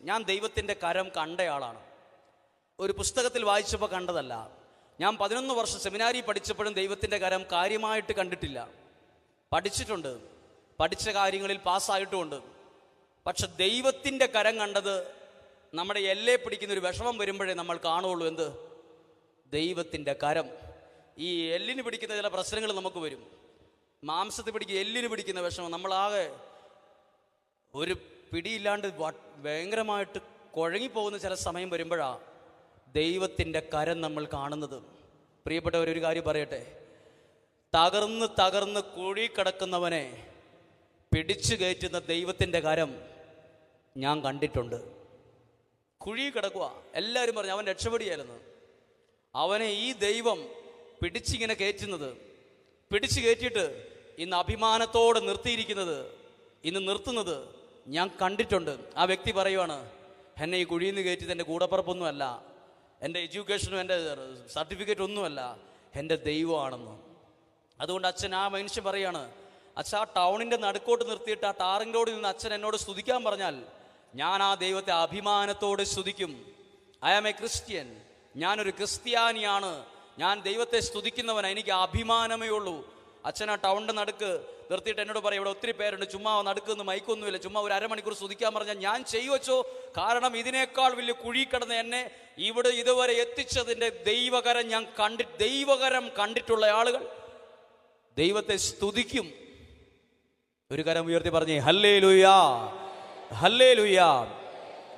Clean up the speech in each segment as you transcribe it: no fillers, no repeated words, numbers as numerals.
ഞാൻ ദൈവത്തിൻ്റെ കരം കണ്ടയാളാണ്. ഒരു പുസ്തകത്തിൽ വായിച്ചപ്പോൾ കണ്ടതല്ല. ഞാൻ 11 വർഷം സെമിനാരി പഠിച്ചപ്പോഴും ദൈവത്തിൻ്റെ കരം കാര്യമായിട്ട് കണ്ടിട്ടില്ല. പഠിച്ചിട്ടുണ്ട്, പഠിച്ച കാര്യങ്ങളിൽ പാസ്സായിട്ടുമുണ്ട്. പക്ഷെ ദൈവത്തിൻ്റെ കരം കണ്ടത് നമ്മുടെ എല്ലെ പിടിക്കുന്ന ഒരു വിഷമം വരുമ്പോഴേ നമ്മൾ കാണുള്ളൂ. എന്ത്? ദൈവത്തിൻ്റെ കരം. ഈ എല്ലിന് പിടിക്കുന്ന ചില പ്രശ്നങ്ങൾ നമുക്ക് വരും. മാംസത്തിൽ പിടിക്കുക, എല്ലിന് പിടിക്കുന്ന വിഷമം, നമ്മളാകെ ഒരു പിടിയില്ലാണ്ട് ഭയങ്കരമായിട്ട് കുഴങ്ങിപ്പോകുന്ന ചില സമയം വരുമ്പോഴാണ് ദൈവത്തിൻ്റെ കരം നമ്മൾ കാണുന്നത്. പ്രിയപ്പെട്ടവരൊരു കാര്യം പറയട്ടെ, തകർന്ന് തകർന്ന് കുഴി കിടക്കുന്നവനെ പിടിച്ചു കയറ്റുന്ന ദൈവത്തിൻ്റെ കരം ഞാൻ കണ്ടിട്ടുണ്ട്. കുഴി കിടക്കുക, എല്ലാവരും പറഞ്ഞു അവൻ രക്ഷപ്പെടുകയായിരുന്നു. അവനെ ഈ ദൈവം പിടിച്ചിങ്ങനെ കയറ്റുന്നത്, പിടിച്ചു കയറ്റിയിട്ട് ഇന്ന് അഭിമാനത്തോടെ നിർത്തുന്നത് ഞാൻ കണ്ടിട്ടുണ്ട്. ആ വ്യക്തി പറയുവാണ്, എന്നെ ഈ കുഴിയിൽ നിന്ന് കയറ്റിയത് എൻ്റെ കൂടപ്പുറപ്പൊന്നുമല്ല, എൻ്റെ എഡ്യൂക്കേഷനും എൻ്റെ സർട്ടിഫിക്കറ്റ് ഒന്നുമല്ല, എൻ്റെ ദൈവമാണെന്ന്. അതുകൊണ്ട് അച്ഛൻ, ആ മനുഷ്യൻ പറയാണ്, അച്ഛൻ ആ ടൗണിൻ്റെ നടുക്കോട്ട് നിർത്തിയിട്ട് ആ ടാറിംഗ് റോഡിൽ നിന്ന് അച്ഛൻ എന്നോട് സ്തുതിക്കാൻ പറഞ്ഞാൽ ഞാൻ ആ ദൈവത്തെ അഭിമാനത്തോടെ സ്തുതിക്കും. ഐ ആം എ ക്രിസ്ത്യൻ, ഞാനൊരു ക്രിസ്ത്യാനിയാണ്, ഞാൻ ദൈവത്തെ സ്തുതിക്കുന്നവനാ, എനിക്ക് അഭിമാനമേ ഉള്ളൂ. അച്ഛൻ ആ ടൗണിൻ്റെ നടുക്ക് നിർത്തിയിട്ട് എന്നോട് പറയും, ഇവിടെ ഒത്തിരി പേരുണ്ട്, ചുമ്മാ നടുക്കൊന്നും മൈക്കൊന്നുമില്ല, ചുമ്മാ ഒരു അരമണിക്കൂർ സ്തുതിക്കാൻ പറഞ്ഞാൽ ഞാൻ ചെയ്യുവച്ചോ. കാരണം ഇതിനേക്കാൾ വലിയ കുഴി കിടന്ന് എന്നെ ഇവിടെ ഇതുവരെ എത്തിച്ചതിൻ്റെ ദൈവകരം ഞാൻ ദൈവകരം കണ്ടിട്ടുള്ള ആളുകൾ ദൈവത്തെ സ്തുതിക്കും. ഒരു കരം ഉയർത്തി പറഞ്ഞേ ഹല്ലേലൂയാ, ഹല്ലേലൂയാ.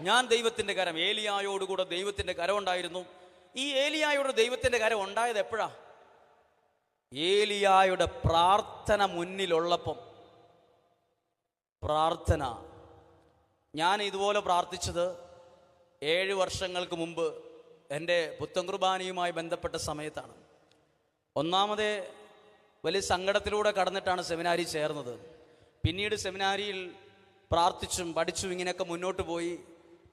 ഞാൻ ദൈവത്തിൻ്റെ കരം, ഏലിയായോടുകൂടെ ദൈവത്തിൻ്റെ കരം ഉണ്ടായിരുന്നു. ഈ ഏലിയായോട് ദൈവത്തിൻ്റെ കരം ഉണ്ടായത് എപ്പോഴാ? ഏലിയായുടെ പ്രാർത്ഥന മുന്നിലുള്ളപ്പം. പ്രാർത്ഥന, ഞാൻ ഇതുപോലെ പ്രാർത്ഥിച്ചത് 7 വർഷങ്ങൾക്ക് മുമ്പ് എൻ്റെ പുത്തൻ കുർബാനയുമായി ബന്ധപ്പെട്ട സമയത്താണ്. ഒന്നാമതേ വലിയ സങ്കടത്തിലൂടെ കടന്നിട്ടാണ് സെമിനാരി ചേർന്നത്. പിന്നീട് സെമിനാരിയിൽ പ്രാർത്ഥിച്ചും പഠിച്ചും ഇങ്ങനെയൊക്കെ മുന്നോട്ട് പോയി.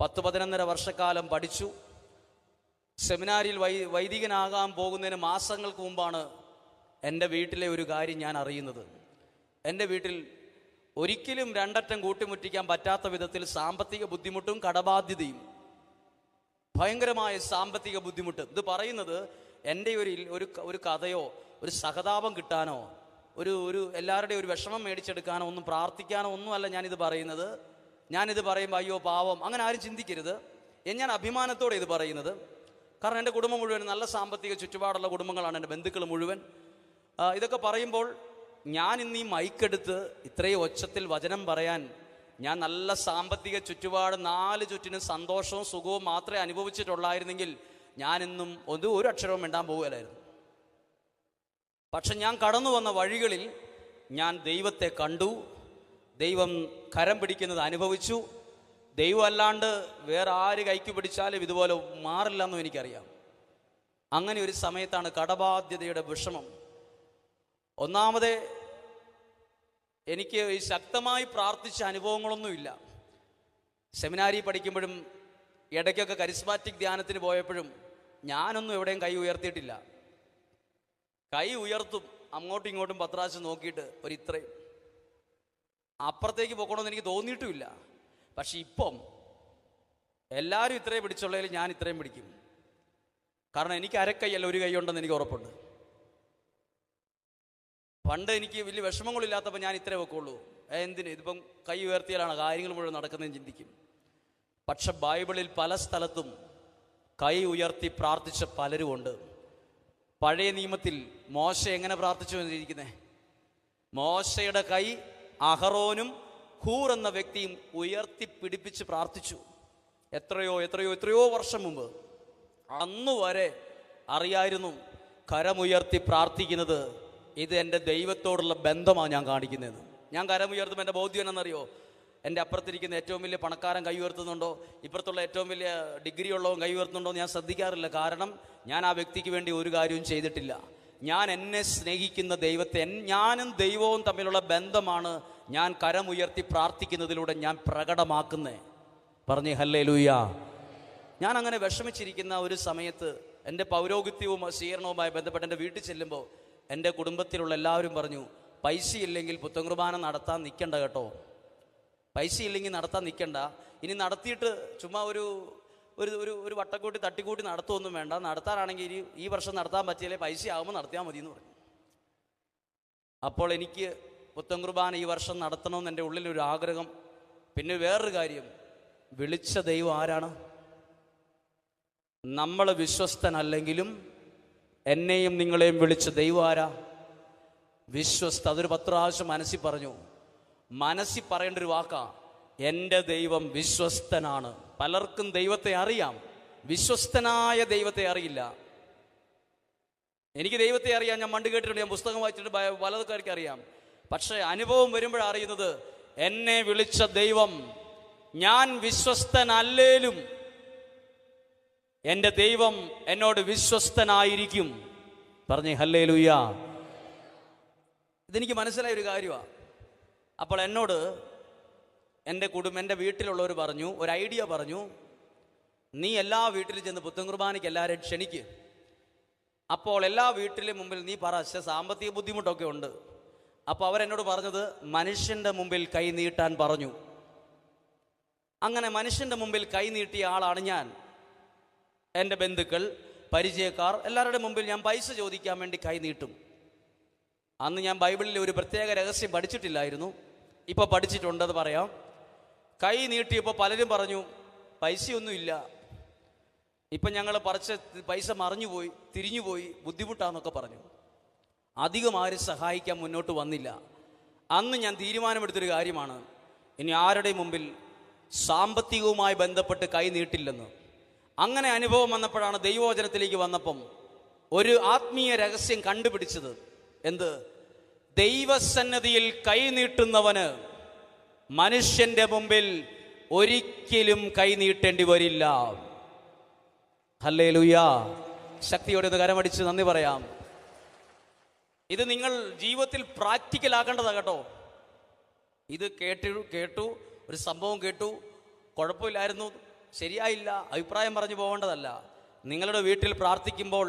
10-11 വർഷക്കാലം പഠിച്ചു. സെമിനാരിയിൽ വൈദികനാകാൻ പോകുന്നതിന് മാസങ്ങൾക്ക് മുമ്പാണ് എൻ്റെ വീട്ടിലെ ഒരു കാര്യം ഞാൻ അറിയുന്നത്. എൻ്റെ വീട്ടിൽ ഒരിക്കലും രണ്ടറ്റം കൂട്ടിമുറ്റിക്കാൻ പറ്റാത്ത വിധത്തിൽ സാമ്പത്തിക ബുദ്ധിമുട്ടും കടബാധ്യതയും, ഭയങ്കരമായ സാമ്പത്തിക ബുദ്ധിമുട്ട്. ഇത് പറയുന്നത് എൻ്റെ ഒരു കഥയോ ഒരു സഹതാപം കിട്ടാനോ ഒരു എല്ലാവരുടെയും ഒരു വിഷമം മേടിച്ചെടുക്കാനോ ഒന്നും പ്രാർത്ഥിക്കാനോ ഒന്നുമല്ല ഞാനിത് പറയുന്നത്. ഞാനിത് പറയുമ്പോൾ അയ്യോ പാവം അങ്ങനെ ആരും ചിന്തിക്കരുത്. ഞാൻ അഭിമാനത്തോടെ ഇത് പറയുന്നത്. കാരണം എൻ്റെ കുടുംബം മുഴുവൻ നല്ല സാമ്പത്തിക ചുറ്റുപാടുള്ള കുടുംബങ്ങളാണ്, എൻ്റെ ബന്ധുക്കൾ മുഴുവൻ. ഇതൊക്കെ പറയുമ്പോൾ ഞാൻ ഇന്ന് ഈ മൈക്കെടുത്ത് ഇത്രയും ഒച്ചത്തിൽ വചനം പറയാൻ, ഞാൻ നല്ല സാമ്പത്തിക ചുറ്റുപാട് 4 ചുറ്റിനും സന്തോഷവും സുഖവും മാത്രമേ അനുഭവിച്ചിട്ടുള്ളായിരുന്നെങ്കിൽ ഞാനിന്നും ഒരു അക്ഷരവും മിണ്ടാൻ പോകുകയില്ലായിരുന്നു. പക്ഷെ ഞാൻ കടന്നു വന്ന വഴികളിൽ ഞാൻ ദൈവത്തെ കണ്ടു, ദൈവം കരം പിടിക്കുന്നത് അനുഭവിച്ചു. ദൈവം അല്ലാണ്ട് വേറെ ആര് കൈക്ക് പിടിച്ചാലും ഇതുപോലെ മാറില്ലെന്നും എനിക്കറിയാം. അങ്ങനെ ഒരു സമയത്താണ് കടബാധ്യതയുടെ വിഷമം. ഒന്നാമത് എനിക്ക് ഈ ശക്തമായി പ്രാർത്ഥിച്ച അനുഭവങ്ങളൊന്നുമില്ല. സെമിനാരി പഠിക്കുമ്പോഴും ഇടയ്ക്കൊക്കെ കരിസ്മാറ്റിക് ധ്യാനത്തിന് പോയപ്പോഴും ഞാനൊന്നും എവിടെയും കൈ ഉയർത്തിയിട്ടില്ല. കൈ ഉയർത്തും, അങ്ങോട്ടും ഇങ്ങോട്ടും പത്രാശം നോക്കിയിട്ട് ഇത്രയും അപ്പുറത്തേക്ക് പോകണമെന്ന് എനിക്ക് തോന്നിയിട്ടുമില്ല. പക്ഷെ ഇപ്പം എല്ലാവരും ഇത്രയും പിടിച്ചുള്ളതിൽ ഞാൻ ഇത്രയും പിടിക്കും. കാരണം എനിക്ക് അരക്കൈയല്ല, ഒരു കൈ ഉണ്ടെന്ന് എനിക്ക് ഉറപ്പുണ്ട്. പണ്ട് എനിക്ക് വലിയ വിഷമങ്ങളില്ലാത്തപ്പോൾ ഞാൻ ഇത്രേ വെക്കുള്ളൂ. എന്തിന് ഇതിപ്പം കൈ ഉയർത്തിയാലാണ് കാര്യങ്ങൾ മുഴുവൻ നടക്കുന്നതെന്ന് ചിന്തിക്കും. പക്ഷെ ബൈബിളിൽ പല സ്ഥലത്തും കൈ ഉയർത്തി പ്രാർത്ഥിച്ച പലരുമുണ്ട്. പഴയ നിയമത്തിൽ മോശ എങ്ങനെ പ്രാർത്ഥിച്ചു എന്നിരിക്കുന്നത്? മോശയുടെ കൈ അഹറോനും ഹൂർ എന്ന വ്യക്തിയും ഉയർത്തി പിടിപ്പിച്ച് പ്രാർത്ഥിച്ചു. എത്രയോ വർഷം മുമ്പ്. അന്നു വരെ അറിയായിരുന്നു കരമുയർത്തി പ്രാർത്ഥിക്കുന്നത് ഇത് എൻ്റെ ദൈവത്തോടുള്ള ബന്ധമാണ് ഞാൻ കാണിക്കുന്നത്. ഞാൻ കരമുയർത്തുമ്പോൾ എൻ്റെ ബോധ്യം എന്നറിയോ? എൻ്റെ അപ്പുറത്തിരിക്കുന്ന ഏറ്റവും വലിയ പണക്കാരൻ കൈ ഉയർത്തുന്നുണ്ടോ, ഇപ്പുറത്തുള്ള ഏറ്റവും വലിയ ഡിഗ്രി ഉള്ളവൻ കൈ ഉയർത്തുന്നുണ്ടോ ഞാൻ ശ്രദ്ധിക്കാറില്ല. കാരണം ഞാൻ ആ വ്യക്തിക്ക് വേണ്ടി ഒരു കാര്യവും ചെയ്തിട്ടില്ല. ഞാൻ എന്നെ സ്നേഹിക്കുന്ന ദൈവത്തെ, ഞാനും ദൈവവും തമ്മിലുള്ള ബന്ധമാണ് ഞാൻ കരമുയർത്തി പ്രാർത്ഥിക്കുന്നതിലൂടെ ഞാൻ പ്രകടമാക്കുന്നേ. പറഞ്ഞേ ഹല്ലേലൂയ. ഞാൻ അങ്ങനെ വിഷമിച്ചിരിക്കുന്ന ഒരു സമയത്ത് എൻ്റെ പൗരോഹിത്യവും സ്വീകരണവുമായി ബന്ധപ്പെട്ട് എൻ്റെ വീട്ടിൽ ചെല്ലുമ്പോൾ എൻ്റെ കുടുംബത്തിലുള്ള എല്ലാവരും പറഞ്ഞു, പൈസ ഇല്ലെങ്കിൽ പുത്തൻ കുർബാന നടത്താൻ നിൽക്കണ്ട കേട്ടോ, പൈസ ഇല്ലെങ്കിൽ നടത്താൻ നിൽക്കണ്ട. ഇനി നടത്തിയിട്ട് ചുമ്മാ ഒരു ഒരു ഒരു ഒരു വട്ടക്കൂട്ടി തട്ടിക്കൂട്ടി നടത്തുമൊന്നും വേണ്ട, നടത്താനാണെങ്കിൽ ഈ വർഷം നടത്താൻ പറ്റിയാലേ പൈസ ആകുമ്പോൾ നടത്തിയാൽ മതി എന്ന് പറഞ്ഞു. അപ്പോൾ എനിക്ക് പുത്തൻ കുർബാന ഈ വർഷം നടത്തണമെന്ന് എൻ്റെ ഉള്ളിലൊരു ആഗ്രഹം. പിന്നെ വേറൊരു കാര്യം, വിളിച്ച ദൈവം ആരാണ്? നമ്മൾ വിശ്വസ്തനല്ലെങ്കിലും എന്നെയും നിങ്ങളെയും വിളിച്ച ദൈവം ആരാ? വിശ്വസ്ത. അതൊരു 10 പ്രാവശ്യം മനസ്സിൽ പറഞ്ഞു. മനസ്സിൽ പറയേണ്ട ഒരു വാക്കാ, എൻ്റെ ദൈവം വിശ്വസ്തനാണ്. പലർക്കും ദൈവത്തെ അറിയാം, വിശ്വസ്തനായ ദൈവത്തെ അറിയില്ല. എനിക്ക് ദൈവത്തെ അറിയാം, ഞാൻ പണ്ട് കേട്ടിട്ടുണ്ട്, ഞാൻ പുസ്തകം വായിച്ചിട്ട് പലർക്കാർക്ക് അറിയാം. പക്ഷേ അനുഭവം വരുമ്പോഴാണ് അറിയുന്നത്, എന്നെ വിളിച്ച ദൈവം, ഞാൻ വിശ്വസ്തനല്ലേലും എൻ്റെ ദൈവം എന്നോട് വിശ്വസ്തനായിരിക്കും. പറഞ്ഞേ ഹല്ലേലൂയ. ഇതെനിക്ക് മനസ്സിലായ ഒരു കാര്യമാണ്. അപ്പോൾ എന്നോട് എൻ്റെ വീട്ടിലുള്ളവർ പറഞ്ഞു, ഒരു ഐഡിയ പറഞ്ഞു, നീ എല്ലാ വീട്ടിലും ചെന്ന് പുത്തൻ കുർബാനയ്ക്ക് എല്ലാവരെയും ക്ഷണിക്ക്. അപ്പോൾ എല്ലാ വീട്ടിലും മുമ്പിൽ നീ പറ, സാമ്പത്തിക ബുദ്ധിമുട്ടൊക്കെ ഉണ്ട്. അപ്പോൾ അവരെന്നോട് പറഞ്ഞത്, മനുഷ്യൻ്റെ മുമ്പിൽ കൈ നീട്ടാൻ പറഞ്ഞു. അങ്ങനെ മനുഷ്യൻ്റെ മുമ്പിൽ കൈ നീട്ടിയ ആളാണ് ഞാൻ. എൻ്റെ ബന്ധുക്കൾ, പരിചയക്കാർ എല്ലാവരുടെ മുമ്പിൽ ഞാൻ പൈസ ചോദിക്കാൻ വേണ്ടി കൈ നീട്ടും. അന്ന് ഞാൻ ബൈബിളിൽ ഒരു പ്രത്യേക രഹസ്യം പഠിച്ചിട്ടില്ലായിരുന്നു, ഇപ്പോൾ പഠിച്ചിട്ടുണ്ടെന്ന് പറയാം. കൈ നീട്ടിയപ്പോൾ പലരും പറഞ്ഞു, പൈസയൊന്നുമില്ല, ഇപ്പം ഞങ്ങൾ പറിച്ച പൈസ മറിഞ്ഞുപോയി, തിരിഞ്ഞുപോയി, ബുദ്ധിമുട്ടാന്നൊക്കെ പറഞ്ഞു. അധികം ആരും സഹായിക്കാൻ മുന്നോട്ട് വന്നില്ല. അന്ന് ഞാൻ തീരുമാനമെടുത്തൊരു കാര്യമാണ്, ഇനി ആരുടെയും മുമ്പിൽ സാമ്പത്തികവുമായി ബന്ധപ്പെട്ട് കൈ നീട്ടില്ലെന്ന്. അങ്ങനെ അനുഭവം വന്നപ്പോഴാണ് ദൈവവചനത്തിലേക്ക് വന്നപ്പം ഒരു ആത്മീയ രഹസ്യം കണ്ടുപിടിച്ചത്. എന്ത്? ദൈവസന്നിധിയിൽ കൈ നീട്ടുന്നവന് മനുഷ്യന്റെ മുമ്പിൽ ഒരിക്കലും കൈ നീട്ടേണ്ടി വരില്ല. ഹല്ലേലൂയ. ശക്തിയോടെ ഒന്ന് കരമടിച്ച് നന്ദി പറയാം. ഇത് നിങ്ങൾ ജീവിതത്തിൽ പ്രാക്ടിക്കൽ ആക്കേണ്ടതാണ് കേട്ടോ. ഇത് കേട്ടു ഒരു സംഭവം കേട്ടു, കുഴപ്പമില്ലായിരുന്നു, ശരിയായില്ല, അഭിപ്രായം പറഞ്ഞു പോകേണ്ടതല്ല. നിങ്ങളുടെ വീട്ടിൽ പ്രാർത്ഥിക്കുമ്പോൾ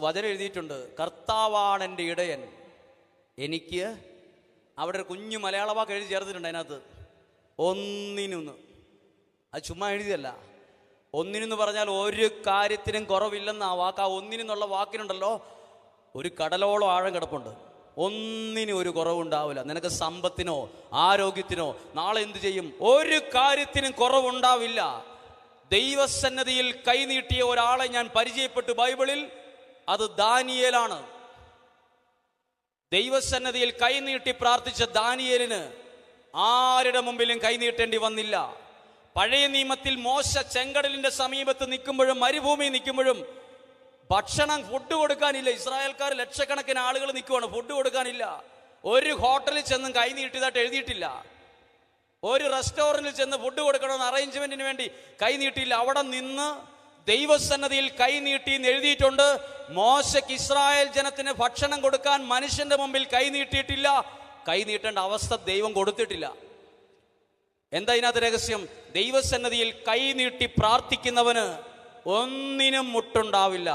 വചനം എഴുതിയിട്ടുണ്ട്, കർത്താവാണ് എൻ്റെ ഇടയൻ, എനിക്ക് അവിടെ ഒരു കുഞ്ഞു മലയാള വാക്ക് എഴുതി ചേർത്തിട്ടുണ്ട് അതിനകത്ത്, ഒന്നിനൊന്ന്. അത് ചുമ്മാ എഴുതിയല്ല. ഒന്നിനെന്ന് പറഞ്ഞാൽ ഒരു കാര്യത്തിനും കുറവില്ലെന്ന് ആ വാക്ക്. ആ ഒന്നിനെന്നുള്ള വാക്കിനുണ്ടല്ലോ ഒരു കടലോളം ആഴം കിടപ്പുണ്ട്. ഒന്നിനും ഒരു കുറവുണ്ടാവില്ല. നിനക്ക് സമ്പത്തിനോ ആരോഗ്യത്തിനോ നാളെ എന്ത് ചെയ്യും, ഒരു കാര്യത്തിനും കുറവുണ്ടാവില്ല. ദൈവസന്നിധിയിൽ കൈനീട്ടിയ ഒരാളെ ഞാൻ പരിചയപ്പെട്ടു ബൈബിളിൽ, അത് ദാനിയേലാണ്. ദൈവസന്നിധിയിൽ കൈനീട്ടി പ്രാർത്ഥിച്ച ദാനിയേലിന് ആരുടെ മുമ്പിലും കൈനീട്ടേണ്ടി വന്നില്ല. പഴയ നിയമത്തിൽ മോശ ചെങ്കടലിന്റെ സമീപത്ത് നിൽക്കുമ്പോഴും മരുഭൂമി നിൽക്കുമ്പോഴും ഫുഡ് കൊടുക്കാനില്ല. ഇസ്രായേൽക്കാർ ലക്ഷക്കണക്കിന് ആളുകൾ നിൽക്കുവാണ്, ഫുഡ് കൊടുക്കാനില്ല. ഒരു ഹോട്ടലിൽ ചെന്നും കൈ നീട്ടിയതായിട്ട് എഴുതിയിട്ടില്ല. ഒരു റെസ്റ്റോറൻറ്റിൽ ചെന്ന് ഫുഡ് കൊടുക്കണമെന്ന് അറേഞ്ച്മെന്റിന് വേണ്ടി കൈ നീട്ടിയില്ല. അവിടെ നിന്ന് ദൈവസന്നിധിയിൽ കൈ നീട്ടി എന്ന് എഴുതിയിട്ടുണ്ട്. മോശയ്ക്ക് ഇസ്രായേൽ ജനത്തിന് ഭക്ഷണം കൊടുക്കാൻ മനുഷ്യന്റെ മുമ്പിൽ കൈ നീട്ടിയിട്ടില്ല. കൈ നീട്ടേണ്ട അവസ്ഥ ദൈവം കൊടുത്തിട്ടില്ല. എന്താ ഇതിനകത്ത് രഹസ്യം? ദൈവസന്നിധിയിൽ കൈ നീട്ടി പ്രാർത്ഥിക്കുന്നവന് ഒന്നിനും മുട്ടുണ്ടാവില്ല,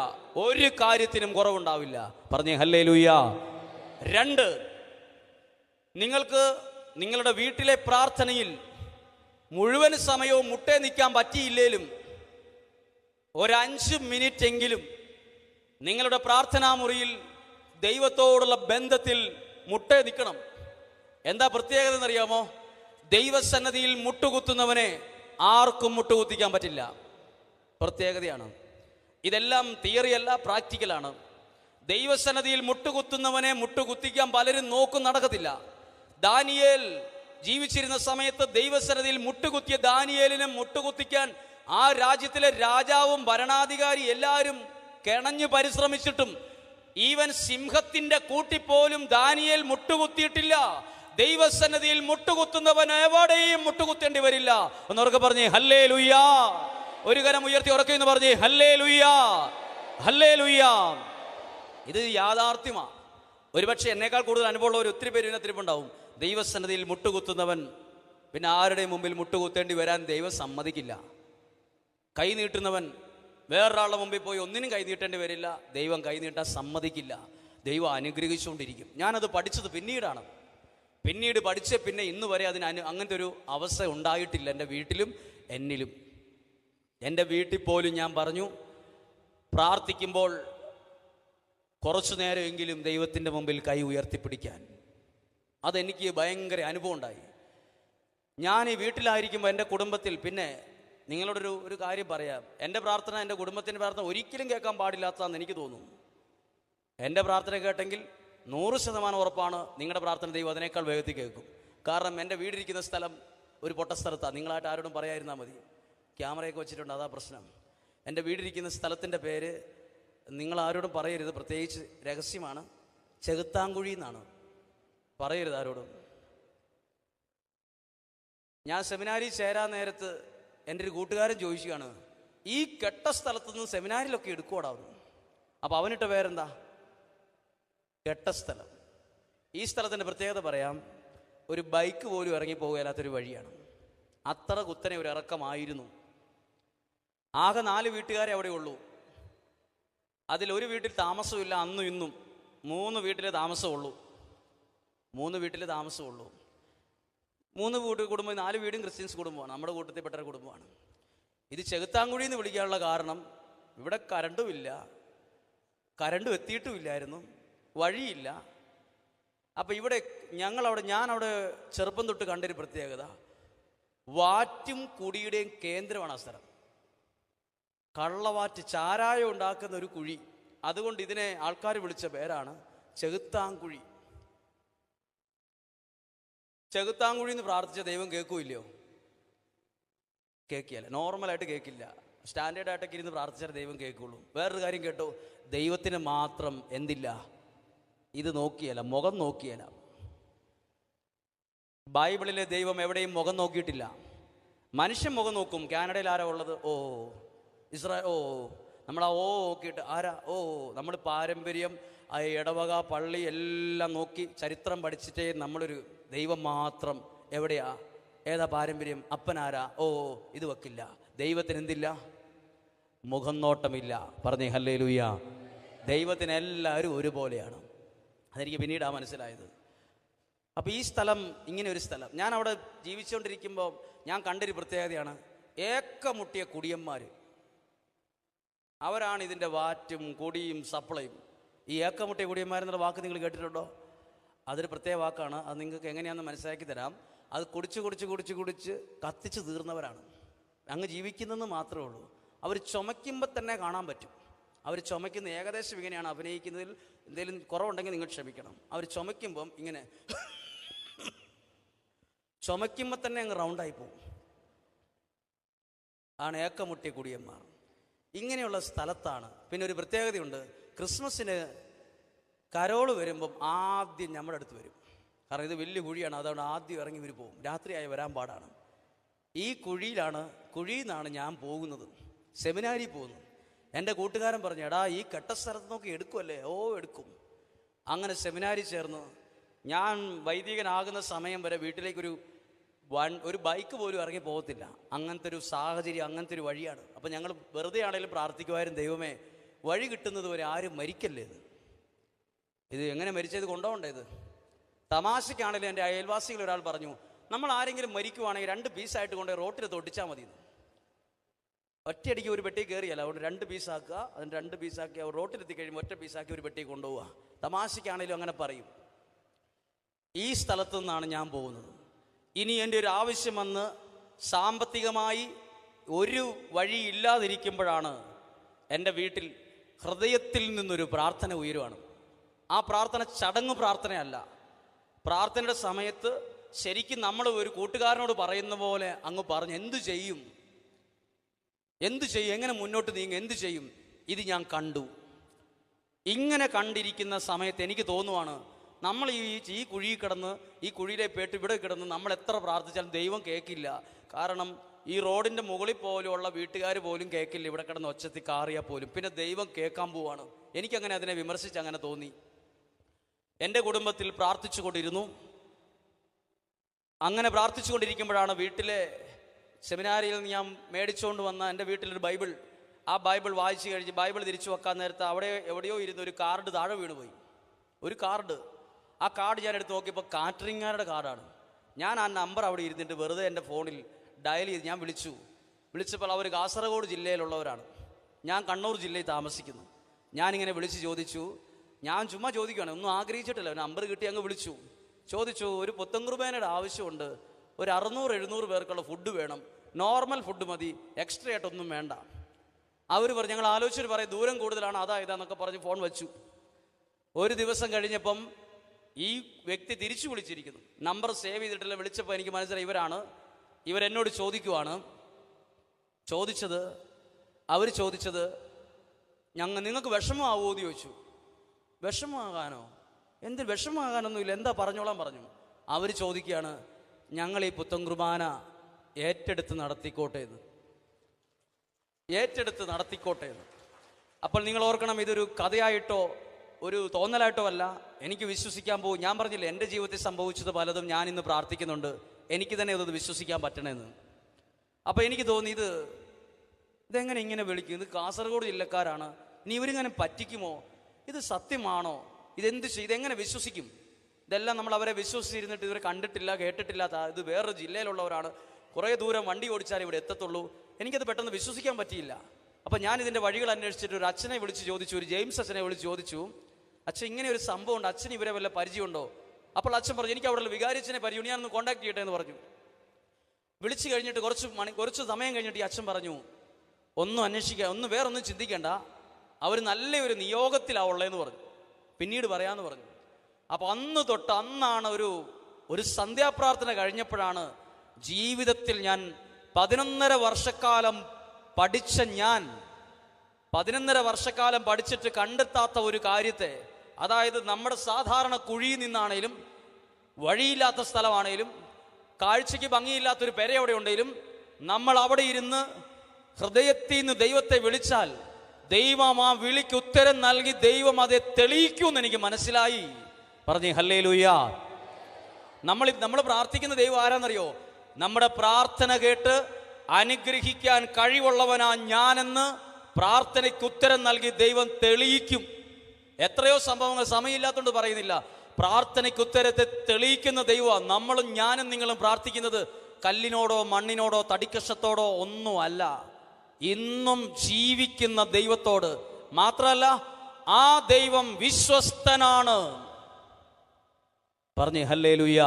ഒരു കാര്യത്തിനും കുറവുണ്ടാവില്ല. പറഞ്ഞേ ഹല്ലേലൂയ. 2, നിങ്ങൾക്ക് നിങ്ങളുടെ വീട്ടിലെ പ്രാർത്ഥനയിൽ മുഴുവൻ സമയവും മുട്ടേ നിൽക്കാൻ പറ്റിയില്ലേലും ഒരു 5 മിനിറ്റ് എങ്കിലും നിങ്ങളുടെ പ്രാർത്ഥനാ മുറിയിൽ ദൈവത്തോടുള്ള ബന്ധത്തിൽ മുട്ടേ നിൽക്കണം. എന്താ പ്രത്യേകത എന്നറിയാമോ? ദൈവസന്നിധിയിൽ മുട്ടുകുത്തുന്നവനെ ആർക്കും മുട്ടുകുത്തിക്കാൻ പറ്റില്ല. പ്രത്യേകതയാണ്. ഇതെല്ലാം തിയറിയല്ല, പ്രാക്ടിക്കലാണ്. ദൈവസന്നിധിയിൽ മുട്ടുകുത്തുന്നവനെ മുട്ടുകുത്തിക്കാൻ പലരും നോക്കും നടക്കത്തില്ല. ദാനിയേൽ ജീവിച്ചിരുന്ന സമയത്ത് ദൈവസന്നിധിയിൽ മുട്ടുകുത്തിയ ദാനിയേലിനെ മുട്ടുകുത്തിക്കാൻ ആ രാജ്യത്തിലെ രാജാവും ഭരണാധികാരി എല്ലാവരും കിണഞ്ഞു പരിശ്രമിച്ചിട്ടും ഈവൻ സിംഹത്തിന്റെ കൂട്ടിപ്പോലും ദാനിയേൽ മുട്ടുകുത്തിയിട്ടില്ല. ദൈവസന്നിധിയിൽ മുട്ടുകുത്തുന്നവൻ എവിടെയും മുട്ടുകുത്തേണ്ടി വരില്ല. ഒന്നുറക്കെ പറഞ്ഞേ ഹല്ലേലൂയ. ഒരു കരം ഉയർത്തി ഉറക്കെന്ന് പറഞ്ഞേ ഹല്ലേലൂയ, ഹല്ലേലൂയ. ഇത് യാഥാർത്ഥ്യമാണ്. ഒരുപക്ഷെ എന്നേക്കാൾ കൂടുതൽ അനുഭവമുള്ള ഒത്തിരി പേര് ഇതിനകത്തിരിപ്പുണ്ടാവും. ദൈവസന്നിധിയിൽ മുട്ടുകുത്തുന്നവൻ പിന്നെ ആരുടെയും മുമ്പിൽ മുട്ടുകുത്തേണ്ടി വരാൻ ദൈവം സമ്മതിക്കില്ല. കൈ നീട്ടുന്നവൻ വേറൊരാളുടെ മുമ്പിൽ പോയി ഒന്നിനും കൈ നീട്ടേണ്ടി വരില്ല. ദൈവം കൈ നീട്ടാൻ സമ്മതിക്കില്ല. ദൈവം അനുഗ്രഹിച്ചുകൊണ്ടിരിക്കും. ഞാനത് പഠിച്ചത് പിന്നീട് പഠിച്ച പിന്നെ ഇന്ന് വരെ അങ്ങനത്തെ ഒരു അവസ്ഥ ഉണ്ടായിട്ടില്ല. എൻ്റെ വീട്ടിലും എന്നിലും. എൻ്റെ വീട്ടിൽ പോലും ഞാൻ പറഞ്ഞു, പ്രാർത്ഥിക്കുമ്പോൾ കുറച്ചു നേരമെങ്കിലും ദൈവത്തിൻ്റെ മുമ്പിൽ കൈ ഉയർത്തിപ്പിടിക്കാൻ. അതെനിക്ക് ഭയങ്കര അനുഭവം ഉണ്ടായി. ഞാൻ ഈ വീട്ടിലായിരിക്കുമ്പോൾ എൻ്റെ കുടുംബത്തിൽ, പിന്നെ നിങ്ങളോടൊരു കാര്യം പറയാം, എൻ്റെ പ്രാർത്ഥന, എൻ്റെ കുടുംബത്തിൻ്റെ പ്രാർത്ഥന ഒരിക്കലും കേൾക്കാൻ പാടില്ലാത്തതാണെന്ന് എനിക്ക് തോന്നുന്നു. എൻ്റെ പ്രാർത്ഥന കേട്ടെങ്കിൽ 100% ഉറപ്പാണ് നിങ്ങളുടെ പ്രാർത്ഥന ദൈവം അതിനേക്കാൾ വേഗത്തിൽ കേൾക്കും. കാരണം എൻ്റെ വീടിരിക്കുന്ന സ്ഥലം ഒരു പൊട്ടസ്ഥലത്താണ്. നിങ്ങളായിട്ട് ആരോടും പറയാതിരുന്നാൽ മതി. ക്യാമറയൊക്കെ വെച്ചിട്ടുണ്ട്, അതാ പ്രശ്നം. എൻ്റെ വീടിരിക്കുന്ന സ്ഥലത്തിൻ്റെ പേര് നിങ്ങൾ ആരോടും പറയരുത്, പ്രത്യേകിച്ച് രഹസ്യമാണ്. ചെകുത്താങ്കുഴി എന്നാണ്, പറയരുത് ആരോടും. ഞാൻ സെമിനാരിൽ ചേരാൻ നേരത്ത് എൻ്റെ ഒരു കൂട്ടുകാരൻ ചോദിക്കുകയാണ്, ഈ കെട്ട സ്ഥലത്ത് നിന്ന് സെമിനാരിലൊക്കെ എടുക്കുവാടാവുന്നു. അപ്പോൾ അവനിട്ട പേരെന്താ? കെട്ട സ്ഥലം. ഈ സ്ഥലത്തിൻ്റെ പ്രത്യേകത പറയാം, ഒരു ബൈക്ക് പോലും ഇറങ്ങി പോകാത്തൊരു വഴിയാണ്. അത്ര കുത്തനെ ഒരു ഇറക്കമായിരുന്നു. ആകെ 4 വീട്ടുകാരെ അവിടെ ഉള്ളൂ. അതിലൊരു വീട്ടിൽ താമസമില്ല, അന്നും ഇന്നും 3 വീട്ടിലെ താമസമുള്ളൂ. 3 വീട്ടിലെ താമസമുള്ളൂ. 3 കുടുംബം, 4 വീടും ക്രിസ്ത്യൻസ് കുടുംബമാണ്, നമ്മുടെ കൂട്ടത്തിൽപ്പെട്ട ഒരു കുടുംബമാണ്. ഇത് ചെകുത്താങ്കുഴി എന്ന് വിളിക്കാനുള്ള കാരണം, ഇവിടെ കരണ്ടുമില്ല, കരണ്ടും എത്തിയിട്ടുമില്ലായിരുന്നു, വഴിയില്ല. അപ്പം ഇവിടെ ഞാനവിടെ ചെറുപ്പം തൊട്ട് കണ്ടൊരു പ്രത്യേകത, വാറ്റും കുടിയുടെയും കേന്ദ്രമാണ് ആ സ്ഥലം. കള്ളവാറ്റ്, ചാരായം ഉണ്ടാക്കുന്ന ഒരു കുഴി. അതുകൊണ്ട് ഇതിനെ ആൾക്കാർ വിളിച്ച പേരാണ് ചെകുത്താങ്കുഴി. ചെകുത്താങ്കുഴി എന്ന് പ്രാർത്ഥിച്ച ദൈവം കേൾക്കൂല്ലയോ? കേൾക്കില്ല, നോർമലായിട്ട് കേൾക്കില്ല. സ്റ്റാൻഡേർഡായിട്ടൊക്കെ ഇരുന്ന് പ്രാർത്ഥിച്ചാൽ ദൈവം കേൾക്കുള്ളൂ. വേറൊരു കാര്യം കേട്ടോ, ദൈവത്തിന് മാത്രം എന്തില്ല? ഇത് നോക്കിയല്ല, മുഖം നോക്കിയല്ല. ബൈബിളിലെ ദൈവം എവിടെയും മുഖം നോക്കിയിട്ടില്ല. മനുഷ്യൻ മുഖം നോക്കും. കാനഡയിൽ ആരാ ഉള്ളത്? ഓ ഇസ്രായേൽ. നമ്മളാ നോക്കിയിട്ട് ആരാ? നമ്മൾ പാരമ്പര്യം, ഇടവക, പള്ളി എല്ലാം നോക്കി ചരിത്രം പഠിച്ചിട്ടേ നമ്മളൊരു ദൈവം മാത്രം എവിടെയാ, ഏതാ പാരമ്പര്യം, അപ്പനാരാ, ഇത് വെക്കില്ല. ദൈവത്തിന് എന്തില്ല? മുഖം നോട്ടമില്ല. പറഞ്ഞേ ഹല്ലേലൂയ. ദൈവത്തിന് എല്ലാവരും ഒരുപോലെയാണ്. അതെനിക്ക് പിന്നീടാണ് മനസ്സിലായത്. അപ്പോൾ ഈ സ്ഥലം, ഇങ്ങനെ ഒരു സ്ഥലം, ഞാൻ അവിടെ ജീവിച്ചുകൊണ്ടിരിക്കുമ്പോൾ ഞാൻ കണ്ടൊരു പ്രത്യേകതയാണ്, ഏക്കമുട്ടിയ കുടിയന്മാർ. അവരാണ് ഇതിൻ്റെ വാറ്റും കുടിയും സപ്ലൈയും. ഈ ഏക്കമുട്ടിയ കുടിയന്മാരെന്നുള്ള വാക്ക് നിങ്ങൾ കേട്ടിട്ടുണ്ടോ? അതൊരു പ്രത്യേക വാക്കാണ്. അത് നിങ്ങൾക്ക് എങ്ങനെയാണെന്ന് മനസ്സിലാക്കി തരാം. അത് കുടിച്ച് കത്തിച്ച് തീർന്നവരാണ്. അങ്ങ് ജീവിക്കുന്നതെന്ന് മാത്രമേ ഉള്ളൂ. അവർ ചുമയ്ക്കുമ്പോൾ തന്നെ കാണാൻ പറ്റും. അവർ ചുമയ്ക്കുന്ന ഏകദേശം ഇങ്ങനെയാണ്. അഭിനയിക്കുന്നതിൽ എന്തെങ്കിലും കുറവുണ്ടെങ്കിൽ നിങ്ങൾ ക്ഷമിക്കണം. അവർ ചുമയ്ക്കുമ്പം ഇങ്ങനെ ചുമയ്ക്കുമ്പോൾ തന്നെ അങ്ങ് റൗണ്ടായി പോകും. ആണ് ഏക്കമുട്ടിയ കുടിയന്മാർ. ഇങ്ങനെയുള്ള സ്ഥലത്താണ്. പിന്നെ ഒരു പ്രത്യേകതയുണ്ട്, ക്രിസ്മസിന് കരോള് വരുമ്പം ആദ്യം നമ്മുടെ അടുത്ത് വരും. കാരണം ഇത് വലിയ കുഴിയാണ്, അതുകൊണ്ട് ആദ്യം ഇറങ്ങി ഇവർ പോകും. രാത്രിയായി വരാൻ പാടാണ്. ഈ കുഴിയിൽ നിന്നാണ് ഞാൻ പോകുന്നത്, സെമിനാരിൽ പോകുന്നു. എൻ്റെ കൂട്ടുകാരൻ പറഞ്ഞു, എടാ ഈ കെട്ട സ്ഥലത്ത് നോക്കി എടുക്കുമല്ലേ? എടുക്കും. അങ്ങനെ സെമിനാരി ചേർന്ന് ഞാൻ വൈദികനാകുന്ന സമയം വരെ വീട്ടിലേക്കൊരു ബൈക്ക് പോലും ഇറങ്ങി പോകത്തില്ല. അങ്ങനത്തെ ഒരു സാഹചര്യം, അങ്ങനത്തെ ഒരു വഴിയാണ്. അപ്പം ഞങ്ങൾ വെറുതെ ആണെങ്കിലും പ്രാർത്ഥിക്കുമായിരുന്നു, ദൈവമേ വഴി കിട്ടുന്നത് വരെ ആരും മരിക്കല്ലേ. ഇത് എങ്ങനെ മരിച്ചത് കൊണ്ടുപോകണ്ടേ? ഇത് തമാശയ്ക്കാണെങ്കിലും എൻ്റെ അയൽവാസികൾ ഒരാൾ പറഞ്ഞു, നമ്മൾ ആരെങ്കിലും മരിക്കുവാണെങ്കിൽ 2 പീസായിട്ട് കൊണ്ടുപോയി റോട്ടിൽ തൊട്ടിച്ചാൽ മതി. ഒറ്റയടിക്ക് ഒരു പെട്ടി കയറിയല്ല, അതുകൊണ്ട് 2 പീസാക്കുക. അതിന് 2 പീസാക്കി അവർ റോട്ടിലെത്തി കഴിയുമ്പോൾ ഒറ്റ പീസാക്കി ഒരു പെട്ടി കൊണ്ടുപോവുക. തമാശയ്ക്കാണെങ്കിലും അങ്ങനെ പറയും. ഈ സ്ഥലത്തു നിന്നാണ് ഞാൻ പോകുന്നത്. ഇനി എൻ്റെ ഒരു ആവശ്യം വന്ന് സാമ്പത്തികമായി ഒരു വഴി ഇല്ലാതിരിക്കുമ്പോഴാണ് എൻ്റെ വീട്ടിൽ ഹൃദയത്തിൽ നിന്നൊരു പ്രാർത്ഥന ഉയരുവാണ്. ആ പ്രാർത്ഥന ചടങ്ങ് പ്രാർത്ഥനയല്ല. പ്രാർത്ഥനയുടെ സമയത്ത് ശരിക്കും നമ്മൾ ഒരു കൂട്ടുകാരനോട് പറയുന്ന പോലെ അങ്ങ് പറഞ്ഞ് എന്തു ചെയ്യും, എങ്ങനെ മുന്നോട്ട് നീങ്ങും, എന്തു ചെയ്യും, ഇത് ഞാൻ കണ്ടു. ഇങ്ങനെ കണ്ടിരിക്കുന്ന സമയത്ത് എനിക്ക് തോന്നുവാണ്, നമ്മൾ ഈ കുഴിയിൽ കിടന്ന്, ഈ കുഴിയിലെ പേട്ട് ഇവിടെ കിടന്ന് നമ്മൾ എത്ര പ്രാർത്ഥിച്ചാലും ദൈവം കേൾക്കില്ല. കാരണം ഈ റോഡിൻ്റെ മുകളിൽ പോലുള്ള വീട്ടുകാർ പോലും കേൾക്കില്ല, ഇവിടെ കിടന്ന് ഒച്ചത്തി കാറിയാൽ പോലും. പിന്നെ ദൈവം കേൾക്കാൻ പോവാണ്. എനിക്കങ്ങനെ അതിനെ വിമർശിച്ച് അങ്ങനെ തോന്നി. എൻ്റെ കുടുംബത്തിൽ പ്രാർത്ഥിച്ചു കൊണ്ടിരുന്നു. അങ്ങനെ പ്രാർത്ഥിച്ചു കൊണ്ടിരിക്കുമ്പോഴാണ് വീട്ടിലെ സെമിനാരിയിൽ നിന്ന് ഞാൻ മേടിച്ചുകൊണ്ട് വന്ന എൻ്റെ വീട്ടിലൊരു ബൈബിൾ, ആ ബൈബിൾ വായിച്ചു കഴിഞ്ഞ് ബൈബിൾ തിരിച്ചു വെക്കാൻ നേരത്ത് അവിടെ എവിടെയോ ഇരുന്ന് ഒരു കാർഡ് താഴെ വീണുപോയി. ഒരു കാർഡ്. ആ കാർഡ് ഞാൻ എടുത്ത് നോക്കിയപ്പോൾ കാറ്ററിംഗുകാരുടെ കാർഡാണ്. ഞാൻ ആ നമ്പർ അവിടെ ഇരുന്നിട്ട് വെറുതെ എൻ്റെ ഫോണിൽ ഡയൽ ചെയ്ത് ഞാൻ വിളിച്ചു. വിളിച്ചപ്പോൾ അവർ കാസർഗോഡ് ജില്ലയിലുള്ളവരാണ്, ഞാൻ കണ്ണൂർ ജില്ലയിൽ താമസിക്കുന്നു. ഞാനിങ്ങനെ വിളിച്ച് ചോദിച്ചു, ഞാൻ ചുമ്മാ ചോദിക്കുകയാണ്, ഒന്നും ആഗ്രഹിച്ചിട്ടില്ല, നമ്പർ കിട്ടി അങ്ങ് വിളിച്ചു. ചോദിച്ചു, ഒരു പുത്തൻകുർബാനയുടെ ആവശ്യമുണ്ട്, ഒരു 600-700 പേർക്കുള്ള ഫുഡ് വേണം, നോർമൽ ഫുഡ് മതി, എക്സ്ട്രാ ആയിട്ടൊന്നും വേണ്ട. അവർ പറഞ്ഞു, ഞങ്ങൾ ആലോചിച്ചിട്ട് പറയും, ദൂരം കൂടുതലാണ്, അതാ ഇതാന്നൊക്കെ പറഞ്ഞ് ഫോൺ വെച്ചു. ഒരു ദിവസം കഴിഞ്ഞപ്പം ഈ വ്യക്തി തിരിച്ചു വിളിച്ചിരിക്കുന്നു, നമ്പർ സേവ് ചെയ്തിട്ടില്ല. വിളിച്ചപ്പോൾ എനിക്ക് മനസ്സിലായി ഇവരെന്നോട് അവർ ചോദിച്ചത് നിങ്ങൾക്ക് വിഷമമാവുമോ എന്ന് ചോദിച്ചു. വിഷമമാകാനോ? എന്ത് വിഷമമാകാനൊന്നുമില്ല, എന്താ പറഞ്ഞോളാൻ പറഞ്ഞു. അവർ ചോദിക്കുകയാണ്, ഞങ്ങൾ ഈ പുത്തൻ കുർബാന ഏറ്റെടുത്ത് നടത്തിക്കോട്ടെ എന്ന്. അപ്പോൾ നിങ്ങൾ ഓർക്കണം, ഇതൊരു കഥയായിട്ടോ ഒരു തോന്നലായിട്ടോ അല്ല, എനിക്ക് വിശ്വസിക്കാൻ പോകും. ഞാൻ പറഞ്ഞില്ല, എൻ്റെ ജീവിതത്തിൽ സംഭവിച്ചത് പലതും ഞാൻ ഇന്ന് പ്രാർത്ഥിക്കുന്നുണ്ട്, എനിക്ക് തന്നെ ഇത് വിശ്വസിക്കാൻ പറ്റണമെന്ന്. അപ്പോൾ എനിക്ക് തോന്നി, ഇതെങ്ങനെ ഇങ്ങനെ വിളിക്കും, ഇത് കാസർഗോഡ് ജില്ലക്കാരാണ്, ഇനി ഇവരിങ്ങനെ പറ്റിക്കുമോ, ഇത് സത്യമാണോ, ഇതെങ്ങനെ വിശ്വസിക്കും? ഇതെല്ലാം നമ്മൾ അവരെ വിശ്വസിച്ചിരുന്നിട്ട് ഇവരെ കണ്ടിട്ടില്ല കേട്ടിട്ടില്ലാത്ത, ഇത് വേറൊരു ജില്ലയിലുള്ളവരാണ്, കുറേ ദൂരം വണ്ടി ഓടിച്ചാൽ ഇവിടെ എത്തത്തുള്ളൂ. എനിക്കത് പെട്ടെന്ന് വിശ്വസിക്കാൻ പറ്റിയില്ല. അപ്പം ഞാൻ ഇതിൻ്റെ വഴികൾ അന്വേഷിച്ചിട്ട് ഒരു അച്ഛനെ വിളിച്ച് ചോദിച്ചു, ഒരു ജെയിംസ് അച്ഛനെ വിളിച്ച് ചോദിച്ചു, അച്ഛൻ ഇങ്ങനെ ഒരു സംഭവം ഉണ്ട്, അച്ഛന് ഇവരെ വല്ല പരിചയമുണ്ടോ? അപ്പോൾ അച്ഛൻ പറഞ്ഞു, എനിക്ക് അവിടെ വികാരിച്ചനെ പരിചയം, ഞാനൊന്ന് കോൺടാക്ട് ചെയ്യട്ടെ എന്ന് പറഞ്ഞു. വിളിച്ചു കഴിഞ്ഞിട്ട് കുറച്ച് സമയം കഴിഞ്ഞിട്ട് ഈ അച്ഛൻ പറഞ്ഞു, ഒന്നും അന്വേഷിക്കുക, വേറൊന്നും ചിന്തിക്കേണ്ട, അവർ നല്ലൊരു നിയോഗത്തിലാവുള്ളതെന്ന് പറഞ്ഞു, പിന്നീട് പറയാമെന്ന് പറഞ്ഞു. അപ്പോൾ അന്ന് തൊട്ട് അന്നാണ് ഒരു സന്ധ്യാപ്രാർത്ഥന കഴിഞ്ഞപ്പോഴാണ് ജീവിതത്തിൽ ഞാൻ 11.5 വർഷക്കാലം പഠിച്ചിട്ട് കണ്ടെത്താത്ത ഒരു കാര്യത്തെ, അതായത് നമ്മുടെ സാധാരണ കുഴിയിൽ നിന്നാണേലും, വഴിയില്ലാത്ത സ്ഥലമാണേലും, കാഴ്ചയ്ക്ക് ഭംഗിയില്ലാത്തൊരു പെര എവിടെ ഉണ്ടെങ്കിലും, നമ്മൾ അവിടെ ഇരുന്ന് ഹൃദയത്തിൽ നിന്ന് ദൈവത്തെ വിളിച്ചാൽ ദൈവം ആ വിളിക്ക് ഉത്തരം നൽകി ദൈവം അതെ തെളിയിക്കുമെന്ന് എനിക്ക് മനസ്സിലായി. പറഞ്ഞു ഹല്ലേലൂയ. നമ്മൾ പ്രാർത്ഥിക്കുന്ന ദൈവം ആരാന്നറിയോ? നമ്മുടെ പ്രാർത്ഥന കേട്ട് അനുഗ്രഹിക്കാൻ കഴിവുള്ളവനാ ഞാനെന്ന് പ്രാർത്ഥനയ്ക്ക് ഉത്തരം നൽകി ദൈവം തെളിയിക്കും. എത്രയോ സംഭവങ്ങൾ സമയമില്ലാത്തതുകൊണ്ട് പറയുന്നില്ല. പ്രാർത്ഥനയ്ക്ക് ഉത്തരത്തെ തെളിയിക്കുന്ന ദൈവമാണ്. ഞാനും നിങ്ങളും പ്രാർത്ഥിക്കുന്നത് കല്ലിനോടോ മണ്ണിനോടോ തടിക്കഷത്തോടോ ഒന്നും അല്ല, ഇന്നും ജീവിക്കുന്ന ദൈവത്തോട്. മാത്രമല്ല, ആ ദൈവം വിശ്വസ്തനാണ്. പറഞ്ഞേ ഹല്ലേലൂയ.